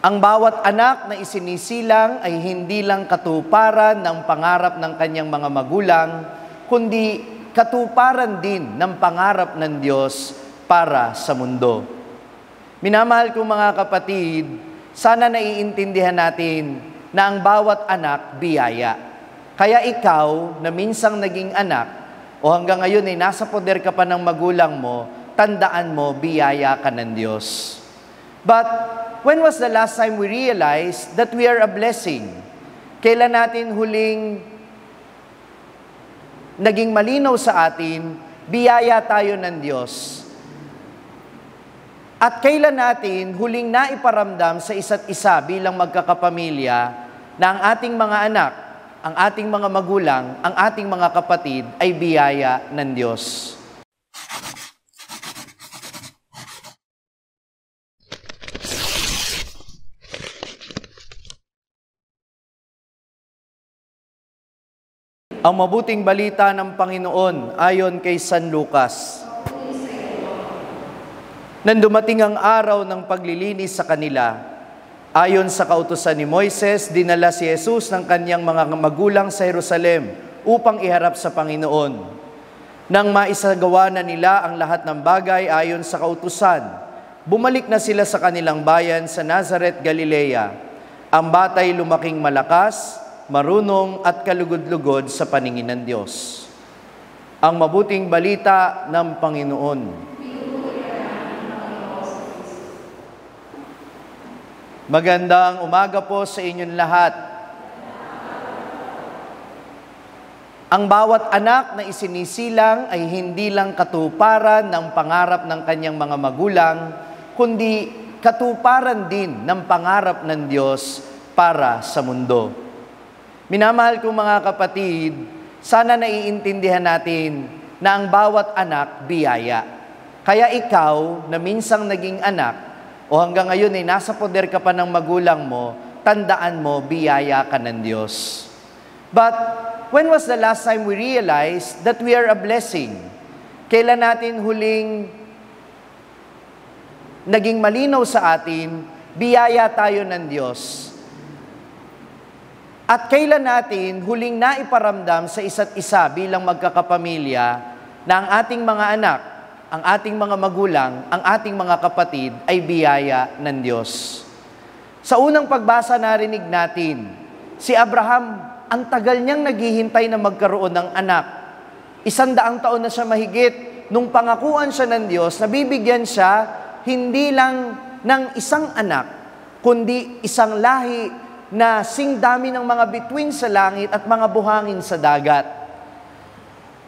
Ang bawat anak na isinisilang ay hindi lang katuparan ng pangarap ng kanyang mga magulang, kundi katuparan din ng pangarap ng Diyos para sa mundo. Minamahal kong mga kapatid, sana naiintindihan natin na ang bawat anak biyaya. Kaya ikaw na minsang naging anak o hanggang ngayon ay nasa poder ka pa ng magulang mo, tandaan mo, biyaya ka ng Diyos. But when was the last time we realized that we are a blessing? Kailan natin huling naging malinaw sa atin, biyaya tayo ng Diyos? At kailan natin huling naiparamdam sa isa't isa bilang magkakapamilya na ang ating mga anak, ang ating mga magulang, ang ating mga kapatid ay biyaya ng Diyos? Ang mabuting balita ng Panginoon ayon kay San Lucas. Nang dumating ang araw ng paglilinis sa kanila, ayon sa kautusan ni Moises, dinala si Jesus ng kanyang mga magulang sa Jerusalem upang iharap sa Panginoon. Nang maisagawa na nila ang lahat ng bagay ayon sa kautusan, bumalik na sila sa kanilang bayan sa Nazareth, Galilea. Ang batay lumaking malakas, marunong at kalugod-lugod sa paningin ng Diyos. Ang mabuting balita ng Panginoon. Magandang umaga po sa inyong lahat. Ang bawat anak na isinisilang ay hindi lang katuparan ng pangarap ng kanyang mga magulang, kundi katuparan din ng pangarap ng Diyos para sa mundo. Minamahal kong mga kapatid, sana naiintindihan natin na ang bawat anak biyaya. Kaya ikaw na minsang naging anak o hanggang ngayon ay nasa poder ka pa ng magulang mo, tandaan mo, biyaya ka ng Diyos. But when was the last time we realized that we are a blessing? Kailan natin huling naging malinaw sa atin, biyaya tayo ng Diyos? At kailan natin huling naiparamdam sa isa't isa bilang magkakapamilya na ang ating mga anak, ang ating mga magulang, ang ating mga kapatid ay biyaya ng Diyos? Sa unang pagbasa narinig natin, si Abraham, ang tagal niyang naghihintay na magkaroon ng anak. 100 taon na siya mahigit nung pangakuan siya ng Diyos na bibigyan siya hindi lang ng isang anak, kundi isang lahi na singdami ng mga bituin sa langit at mga buhangin sa dagat.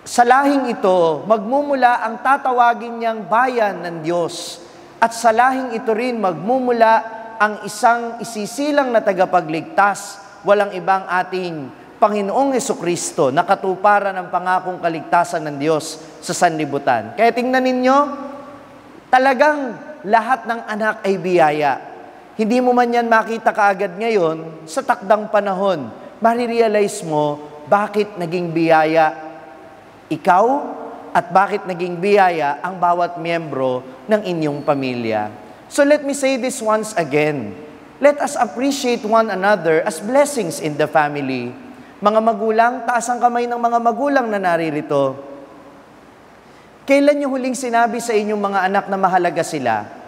Sa lahing ito, magmumula ang tatawagin niyang bayan ng Diyos. At sa lahing ito rin magmumula ang isang isisilang na tagapagligtas, walang ibang ating Panginoong Hesukristo na katuparan ng pangakong kaligtasan ng Diyos sa sanlibutan. Kaya tingnan ninyo, talagang lahat ng anak ay biyaya. Hindi mo man yan makita kaagad ngayon, sa takdang panahon, marirealize mo bakit naging biyaya ikaw at bakit naging biyaya ang bawat miyembro ng inyong pamilya. So let me say this once again. Let us appreciate one another as blessings in the family. Mga magulang, taas ang kamay ng mga magulang na naririto. Kailan niyo huling sinabi sa inyong mga anak na mahalaga sila?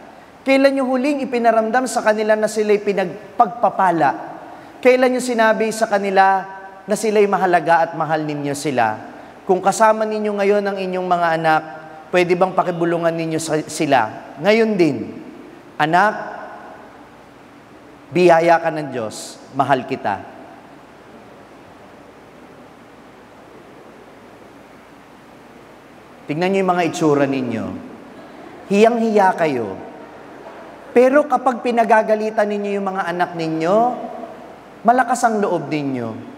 Kailan niyo huling ipinaramdam sa kanila na sila'y pinagpagpapala? Kailan niyo sinabi sa kanila na sila'y mahalaga at mahal ninyo sila? Kung kasama ninyo ngayon ang inyong mga anak, pwede bang pakibulungan ninyo sila? Ngayon din, anak, biyaya ka ng Diyos, mahal kita. Tingnan niyo yung mga itsura ninyo. Hiyang-hiya kayo. Pero kapag pinagagalitan ninyo yung mga anak ninyo, malakas ang loob ninyo.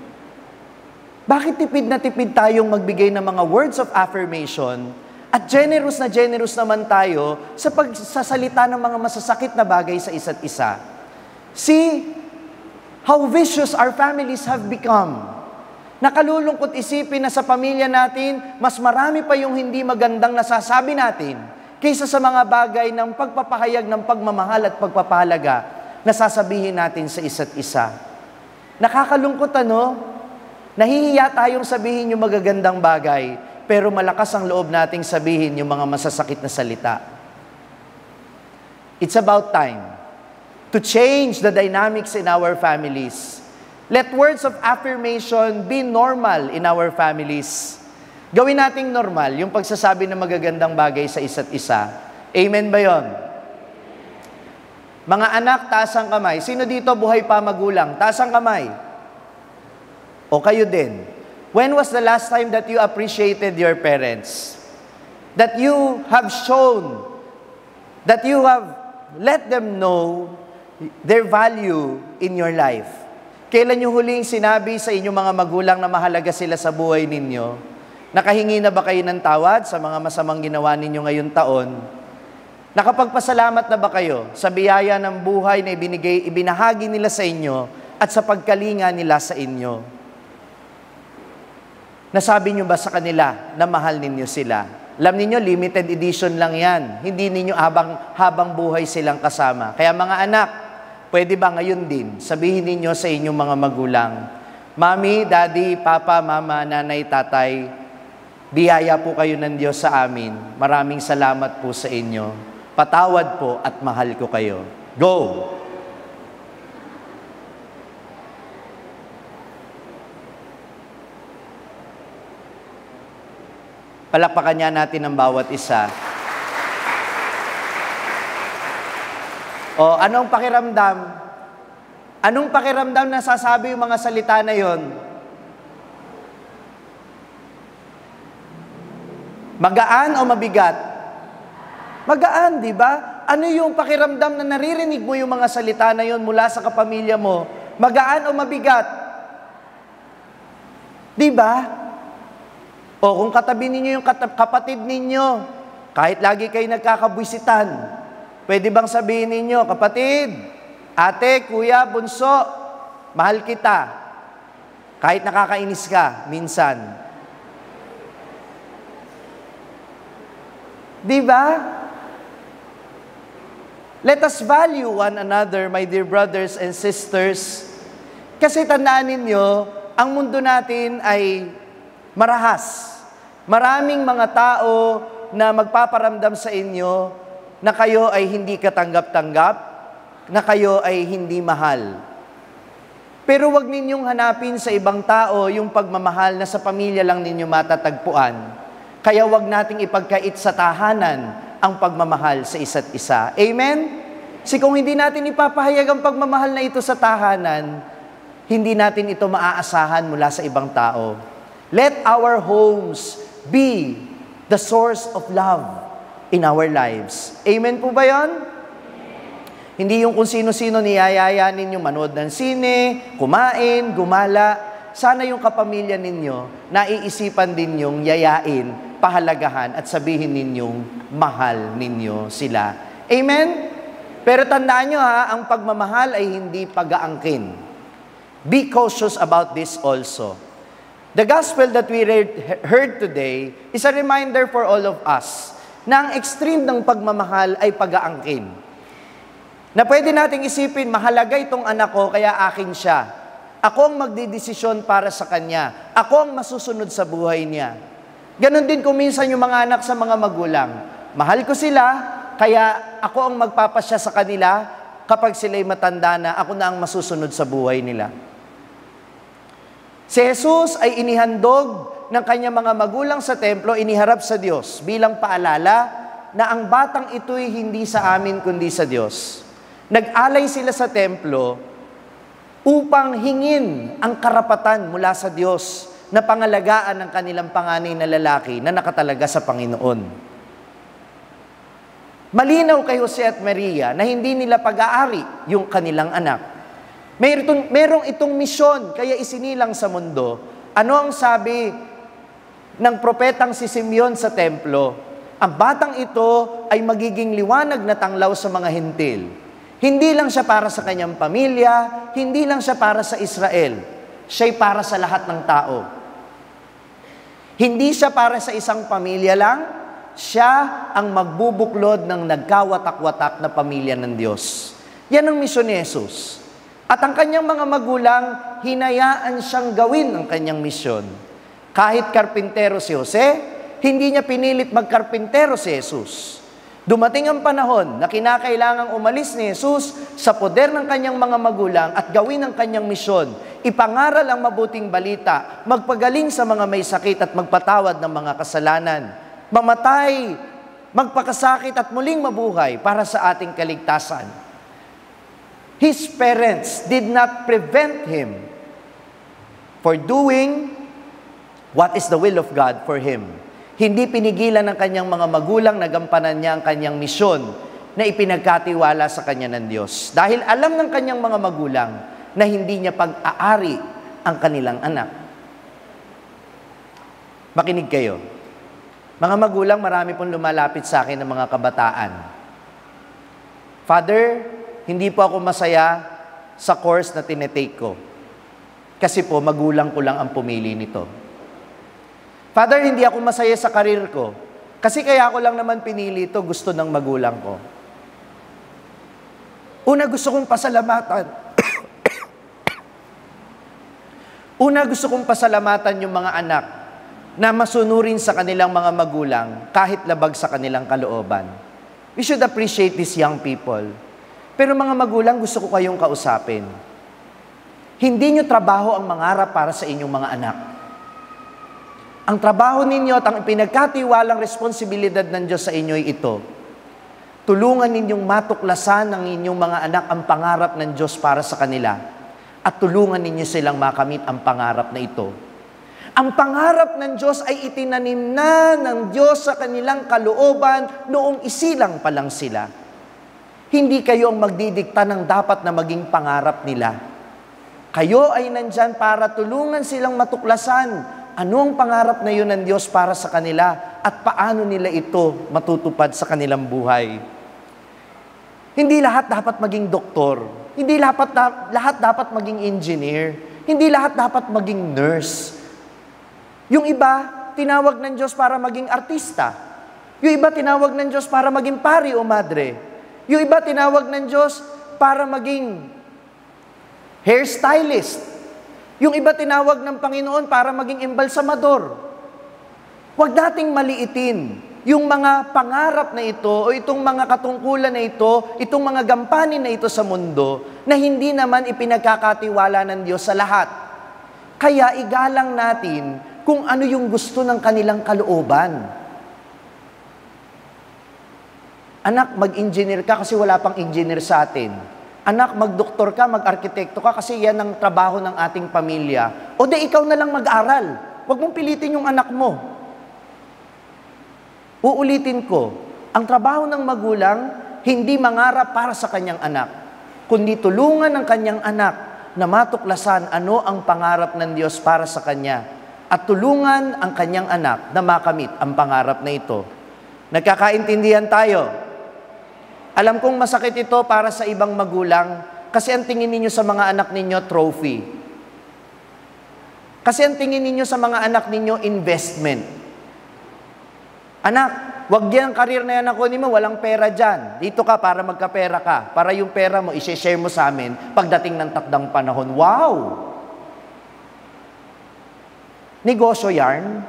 Bakit tipid na tipid tayong magbigay ng mga words of affirmation at generous na generous naman tayo sa pagsasalita ng mga masasakit na bagay sa isa't isa? See how vicious our families have become. Nakalulungkot isipin na sa pamilya natin, mas marami pa yung hindi magandang nasasabi natin kaysa sa mga bagay ng pagpapahayag ng pagmamahal at pagpapahalaga. na sasabihin natin sa isa't isa. Nakakalungkot ano? Nahihiya tayong sabihin yung magagandang bagay, pero malakas ang loob nating sabihin yung mga masasakit na salita. It's about time to change the dynamics in our families. Let words of affirmation be normal in our families. Gawin nating normal yung pagsasabi ng magagandang bagay sa isa't isa. Amen ba yon? Mga anak, taas ang kamay. Sino dito buhay pa magulang? Taas ang kamay. O kayo din. When was the last time that you appreciated your parents? That you have shown, that you have let them know their value in your life? Kailan yung huling sinabi sa inyong mga magulang na mahalaga sila sa buhay ninyo? Nakahingi na ba kayo ng tawad sa mga masamang ginawa ninyo ngayong taon? Nakapagpasalamat na ba kayo sa biyaya ng buhay na ibinahagi nila sa inyo at sa pagkalinga nila sa inyo? Nasabi nyo ba sa kanila na mahal ninyo sila? Alam ninyo, limited edition lang yan. Hindi ninyo habang buhay silang kasama. Kaya mga anak, pwede ba ngayon din sabihin ninyo sa inyong mga magulang, Mami, Daddy, Papa, Mama, Nanay, Tatay, biyaya po kayo ng Diyos sa amin. Maraming salamat po sa inyo. Patawad po at mahal ko kayo. Go! Palakpakan niya natin ang bawat isa. O, anong pakiramdam? Anong pakiramdam na sasabi yung mga salita na yon? Magaan o mabigat? Magaan, di ba? Ano yung pakiramdam na naririnig mo yung mga salita na yon mula sa kapamilya mo? Magaan o mabigat? Di ba? O kung katabi ninyo yung kapatid ninyo, kahit lagi kayo nagkakabwisitan, pwede bang sabihin ninyo, kapatid, ate, kuya, bunso, mahal kita. Kahit nakakainis ka, minsan. Di ba? Let us value one another, my dear brothers and sisters. Kasi tandaan ninyo, ang mundo natin ay marahas. Maraming mga tao na magpaparamdam sa inyo na kayo ay hindi katanggap-tanggap, na kayo ay hindi mahal. Pero wag ninyong hanapin sa ibang tao yung pagmamahal na sa pamilya lang ninyo matatagpuan. Kaya wag nating ipagkait sa tahanan ang pagmamahal sa isa't isa. Amen? Kasi kung hindi natin ipapahayag ang pagmamahal na ito sa tahanan, hindi natin ito maaasahan mula sa ibang tao. Let our homes be the source of love in our lives. Amen po ba yan? Hindi yung kung sino-sino niyayaya ninyo manood ng sine, kumain, gumala. Sana yung kapamilya ninyo, naiisipan din yung yayain, pahalagahan at sabihin ninyong mahal ninyo sila. Amen? Pero tandaan nyo ha, ang pagmamahal ay hindi pag-aangkin. Be cautious about this also. The gospel that we heard today is a reminder for all of us na ang extreme ng pagmamahal ay pag-aangkin. Na pwede nating isipin, mahalaga itong anak ko, kaya akin siya. Ako ang magdidesisyon para sa kanya. Ako ang masusunod sa buhay niya. Ganon din kung minsan yung mga anak sa mga magulang. Mahal ko sila, kaya ako ang magpapasya sa kanila kapag sila'y matanda na, ako na ang masusunod sa buhay nila. Si Jesus ay inihandog ng kanyang mga magulang sa templo, iniharap sa Diyos bilang paalala na ang batang ito'y hindi sa amin kundi sa Diyos. Nag-alay sila sa templo upang hingin ang karapatan mula sa Diyos na pangalagaan ng kanilang panganay na lalaki na nakatalaga sa Panginoon. Malinaw kay Jose at Maria na hindi nila pag-aari yung kanilang anak. Merong itong misyon, kaya isinilang sa mundo. Ano ang sabi ng propetang si Simeon sa templo? Ang batang ito ay magiging liwanag na tanglaw sa mga hentil. Hindi lang siya para sa kanyang pamilya, hindi lang siya para sa Israel. Siya'y para sa lahat ng tao. Hindi siya para sa isang pamilya lang, siya ang magbubuklod ng nagkawatak-watak na pamilya ng Diyos. Yan ang misyon ni Jesus. At ang kanyang mga magulang, hinayaan siyang gawin ang kanyang misyon. Kahit karpintero si Jose, hindi niya pinilit magkarpintero si Jesus. Dumating ang panahon na kinakailangang umalis ni Jesus sa poder ng kanyang mga magulang at gawin ang kanyang misyon. Ipangaral ang mabuting balita, magpagaling sa mga may sakit at magpatawad ng mga kasalanan. Mamatay, magpakasakit at muling mabuhay para sa ating kaligtasan. His parents did not prevent him for doing what is the will of God for him. Hindi pinigilan ng kanyang mga magulang na gampanan niya ang kanyang misyon na ipinagkatiwala sa kanya ng Diyos. Dahil alam ng kanyang mga magulang na hindi niya pag-aari ang kanilang anak. Makinig kayo. Mga magulang, marami pong lumalapit sa akin ng mga kabataan. Father, hindi po ako masaya sa course na tinetake ko. Kasi po, magulang ko lang ang pumili nito. Father, hindi ako masaya sa karir ko. Kasi kaya ako lang naman pinili ito, gusto ng magulang ko. Una, gusto kong pasalamatan. Gusto kong pasalamatan yung mga anak na masunurin sa kanilang mga magulang kahit labag sa kanilang kalooban. We should appreciate these young people. Pero mga magulang, gusto ko kayong kausapin. Hindi nyo trabaho ang mangarap para sa inyong mga anak. Ang trabaho ninyo at ang pinagkatiwalang responsibilidad ng Diyos sa inyo ay ito. Tulungan ninyong matuklasan ng inyong mga anak ang pangarap ng Diyos para sa kanila at tulungan ninyo silang makamit ang pangarap na ito. Ang pangarap ng Diyos ay itinanim na ng Diyos sa kanilang kalooban noong isilang pa lang sila. Hindi kayo ang magdidikta ng dapat na maging pangarap nila. Kayo ay nandyan para tulungan silang matuklasan anong pangarap na yun ng Diyos para sa kanila at paano nila ito matutupad sa kanilang buhay. Hindi lahat dapat maging doktor. Hindi lahat dapat maging engineer. Hindi lahat dapat maging nurse. Yung iba, tinawag ng Diyos para maging artista. Yung iba, tinawag ng Diyos para maging pari o madre. Yung iba, tinawag ng Diyos para maging hairstylist. Yung iba, tinawag ng Panginoon para maging embalsamador. Huwag nating maliitin yung mga pangarap na ito o itong mga katungkulan na ito, itong mga gampanin na ito sa mundo na hindi naman ipinagkakatiwala ng Diyos sa lahat. Kaya igalang natin kung ano yung gusto ng kanilang kalooban. Anak, mag-engineer ka kasi wala pang engineer sa atin. Anak, mag-doktor ka, mag-arkitekto ka kasi yan ang trabaho ng ating pamilya. O di ikaw na lang mag-aral. Huwag mong pilitin yung anak mo. Uulitin ko, ang trabaho ng magulang, hindi mangarap para sa kanyang anak, kundi tulungan ng kanyang anak na matuklasan ano ang pangarap ng Diyos para sa kanya at tulungan ang kanyang anak na makamit ang pangarap na ito. Nagkakaintindihan tayo. Alam kong masakit ito para sa ibang magulang kasi ang tingin ninyo sa mga anak ninyo, trophy. Kasi ang tingin ninyo sa mga anak ninyo, investment. Anak, wag yan ang karir na yan ako ni mo, walang pera dyan. Dito ka para magkapera ka. Para yung pera mo, i-share mo sa amin pagdating ng takdang panahon. Wow! Negosyo yarn.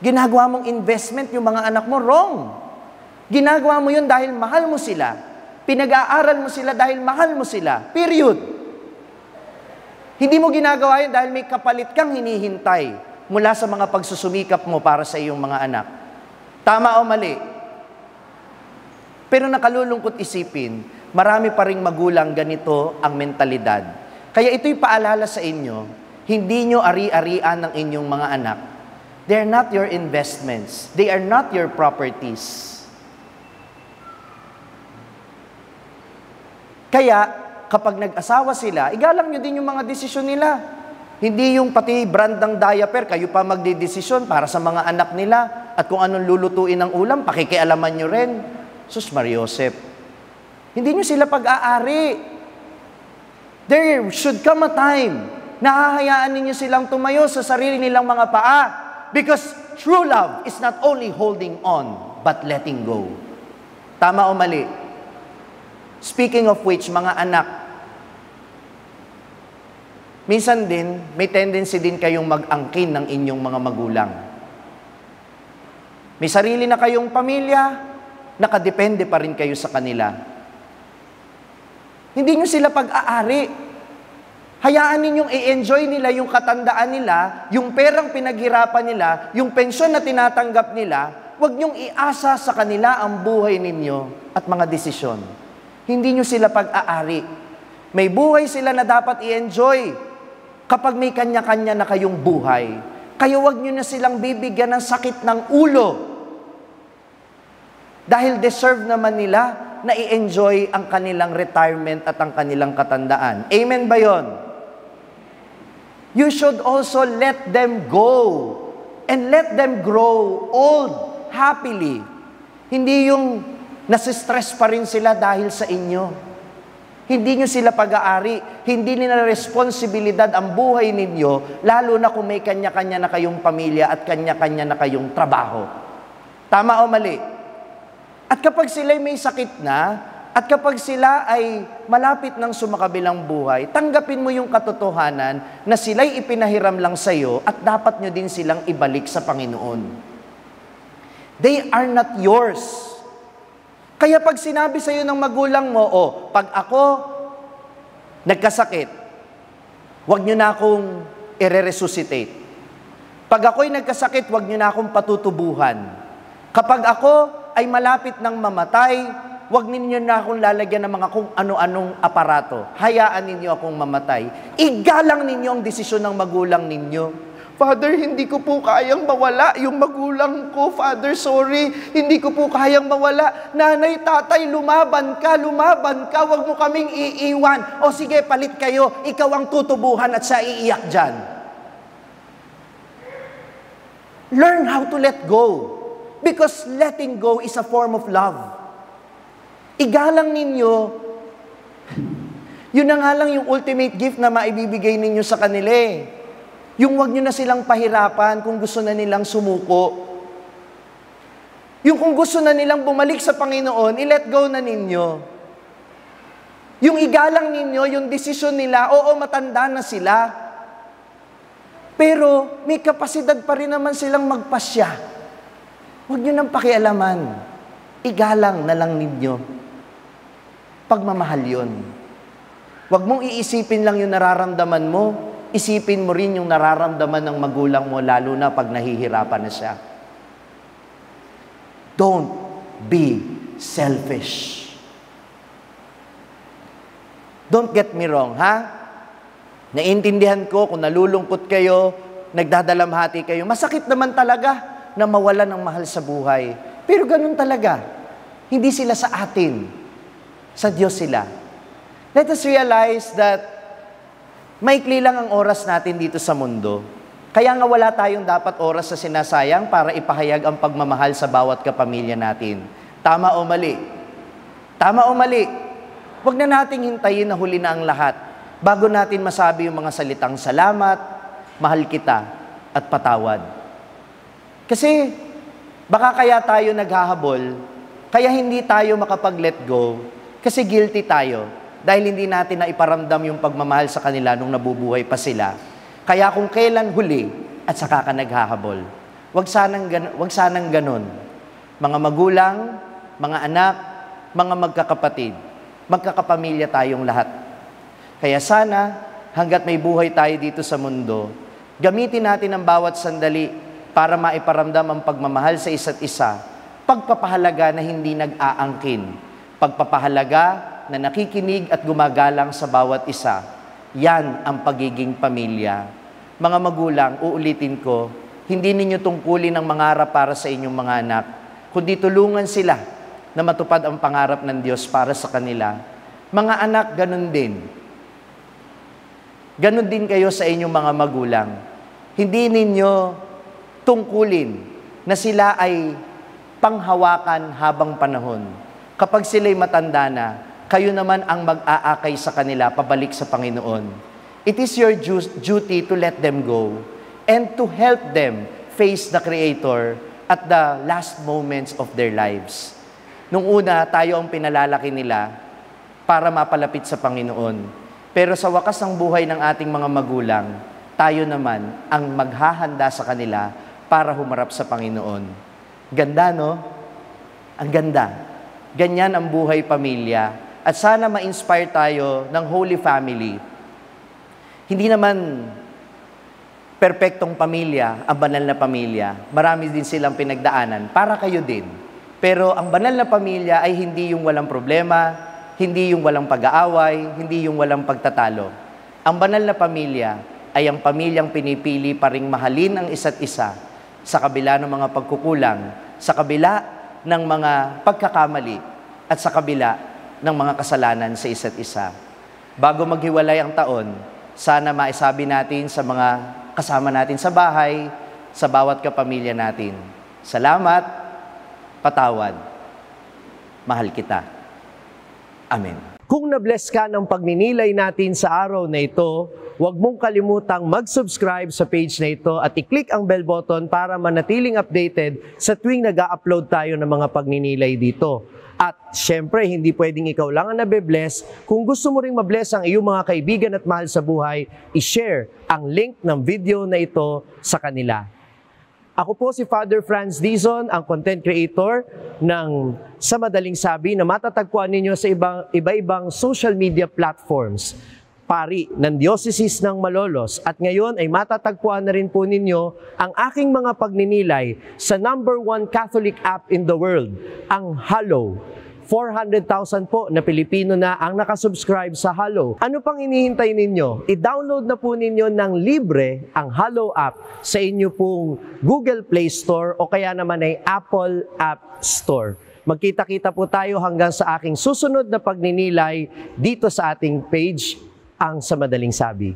Ginagawa mong investment yung mga anak mo, wrong. Ginagawa mo yun dahil mahal mo sila. Pinag-aaral mo sila dahil mahal mo sila. Period. Hindi mo ginagawa yun dahil may kapalit kang hinihintay mula sa mga pagsusumikap mo para sa iyong mga anak. Tama o mali? Pero nakalulungkot isipin, marami pa ring magulang ganito ang mentalidad. Kaya ito'y paalala sa inyo, hindi nyo ari-arian ng inyong mga anak. They're not your investments. They are not your properties. Kaya, kapag nag-asawa sila, igalang nyo din yung mga desisyon nila. Hindi yung pati brand ng diaper, kayo pa magdidesisyon para sa mga anak nila at kung anong lulutuin ng ulam, pakikialaman nyo rin. Sus Mariosep. Hindi nyo sila pag-aari. There should come a time na hahayaan ninyo silang tumayo sa sarili nilang mga paa because true love is not only holding on but letting go. Tama o mali? Speaking of which, mga anak, minsan din, may tendency din kayong mag-angkin ng inyong mga magulang. May sarili na kayong pamilya, nakadepende pa rin kayo sa kanila. Hindi nyo sila pag-aari. Hayaan ninyong i-enjoy nila yung katandaan nila, yung perang pinaghirapan nila, yung pensyon na tinatanggap nila. Huwag nyong iasa sa kanila ang buhay ninyo at mga desisyon. Hindi nyo sila pag-aari. May buhay sila na dapat i-enjoy kapag may kanya-kanya na kayong buhay. Kaya huwag nyo na silang bibigyan ng sakit ng ulo. Dahil deserve naman nila na i-enjoy ang kanilang retirement at ang kanilang katandaan. Amen ba yon? You should also let them go and let them grow old happily. Hindi yung nasistress pa rin sila dahil sa inyo. Hindi nyo sila pag-aari. Hindi nila responsibilidad ang buhay ninyo, lalo na kung may kanya-kanya na kayong pamilya at kanya-kanya na kayong trabaho. Tama o mali? At kapag sila may sakit na, at kapag sila ay malapit ng sumakabilang buhay, tanggapin mo yung katotohanan na sila'y ipinahiram lang sa iyo at dapat nyo din silang ibalik sa Panginoon. They are not yours. Kaya pag sinabi sa iyo ng magulang mo, pag ako nagkasakit, huwag nyo na akong i-resuscitate. Pag ako'y nagkasakit, huwag nyo na akong patutubuhan. Kapag ako ay malapit ng mamatay, huwag ninyo na akong lalagyan ng mga kung ano-anong aparato. Hayaan ninyo akong mamatay. Igalang ninyo ang desisyon ng magulang ninyo. Father, hindi ko po kayang mawala yung magulang ko. Father, sorry, hindi ko po kayang mawala. Nanay, tatay, lumaban ka. Huwag mo kaming iiwan. O sige, palit kayo. Ikaw ang tutubuhan at siya iiyak dyan. Learn how to let go. Because letting go is a form of love. Igalang ninyo, yun na nga lang yung ultimate gift na maibibigay ninyo sa kanila. Yung wag nyo na silang pahirapan kung gusto na nilang sumuko. Yung kung gusto na nilang bumalik sa Panginoon, i-let go na ninyo. Yung igalang ninyo, yung desisyon nila, oo, matanda na sila. Pero may kapasidad pa rin naman silang magpasya. Huwag nyo nang pakialaman. Igalang na lang ninyo. Pagmamahal yun. Huwag mong iisipin lang yung nararamdaman mo, isipin mo rin yung nararamdaman ng magulang mo, lalo na pag nahihirapan na siya. Don't be selfish. Don't get me wrong, ha? Naintindihan ko kung nalulungkot kayo, nagdadalamhati kayo. Masakit naman talaga na mawala ng mahal sa buhay. Pero ganun talaga. Hindi sila sa atin. Sa Diyos sila. Let us realize that maikli lang ang oras natin dito sa mundo. Kaya nga wala tayong dapat oras na sinasayang para ipahayag ang pagmamahal sa bawat kapamilya natin. Tama o mali? Tama o mali? Huwag na nating hintayin na huli na ang lahat bago natin masabi yung mga salitang salamat, mahal kita, at patawad. Kasi baka kaya tayo naghahabol, kaya hindi tayo makapag-let go, kasi guilty tayo dahil hindi natin na iparamdam yung pagmamahal sa kanila nung nabubuhay pa sila. Kaya kung kailan huli at saka ka naghahabol. Wag sanang ganun. Mga magulang, mga anak, mga magkakapatid, magkakapamilya tayong lahat. Kaya sana, hanggat may buhay tayo dito sa mundo, gamitin natin ang bawat sandali para maiparamdam ang pagmamahal sa isa't isa, pagpapahalaga na hindi nag-aangkin, pagpapahalaga na nakikinig at gumagalang sa bawat isa. Yan ang pagiging pamilya. Mga magulang, uulitin ko, hindi ninyo tungkulin ang mangarap para sa inyong mga anak, kundi tulungan sila na matupad ang pangarap ng Diyos para sa kanila. Mga anak, ganun din. Ganun din kayo sa inyong mga magulang. Hindi ninyo tungkulin na sila ay panghawakan habang panahon. Kapag sila'y matanda na, kayo naman ang mag-aakay sa kanila pabalik sa Panginoon. It is your duty to let them go and to help them face the Creator at the last moments of their lives. Nung una, tayo ang pinalalaki nila, para mapalapit sa Panginoon. Pero sa wakas ng buhay ng ating mga magulang, tayo naman ang maghahanda sa kanila para humarap sa Panginoon. Ganda, no? Ang ganda. Ganyan ang buhay pamilya. At sana ma-inspire tayo ng Holy Family. Hindi naman perpektong pamilya, ang banal na pamilya. Marami din silang pinagdaanan. Para kayo din. Pero ang banal na pamilya ay hindi yung walang problema, hindi yung walang pag-aaway, hindi yung walang pagtatalo. Ang banal na pamilya ay ang pamilyang pinipili pa ring mahalin ang isa't isa sa kabila ng mga pagkukulang, sa kabila ng mga pagkakamali, at sa kabila ng mga kasalanan sa isa't isa. Bago maghiwalay ang taon, sana maisabi natin sa mga kasama natin sa bahay, sa bawat kapamilya natin, salamat, patawad, mahal kita. Amen. Kung na-bless ka ng pagninilay natin sa araw na ito, huwag mong kalimutang mag-subscribe sa page na ito at i-click ang bell button para manatiling updated sa tuwing nag-upload tayo ng mga pagninilay dito. At syempre, hindi pwedeng ikaw lang ang nabe-bless. Kung gusto mo ring ma-bless ang iyong mga kaibigan at mahal sa buhay, i-share ang link ng video na ito sa kanila. Ako po si Father Franz Dizon, ang content creator ng Sa Madaling Sabi na matatagpuan ninyo sa iba-ibang social media platforms. Pari ng Diocese ng Malolos, at ngayon ay matatagpuan na rin po ninyo ang aking mga pagninilay sa #1 Catholic app in the world, ang Hallow. 400,000 po na Pilipino na ang nakasubscribe sa Hallow. Ano pang hinihintay ninyo? I-download na po ninyo ng libre ang Hallow app sa inyo pong Google Play Store o kaya naman ay Apple App Store. Magkita-kita po tayo hanggang sa aking susunod na pagninilay dito sa ating page, ang Sa Madaling Sabi.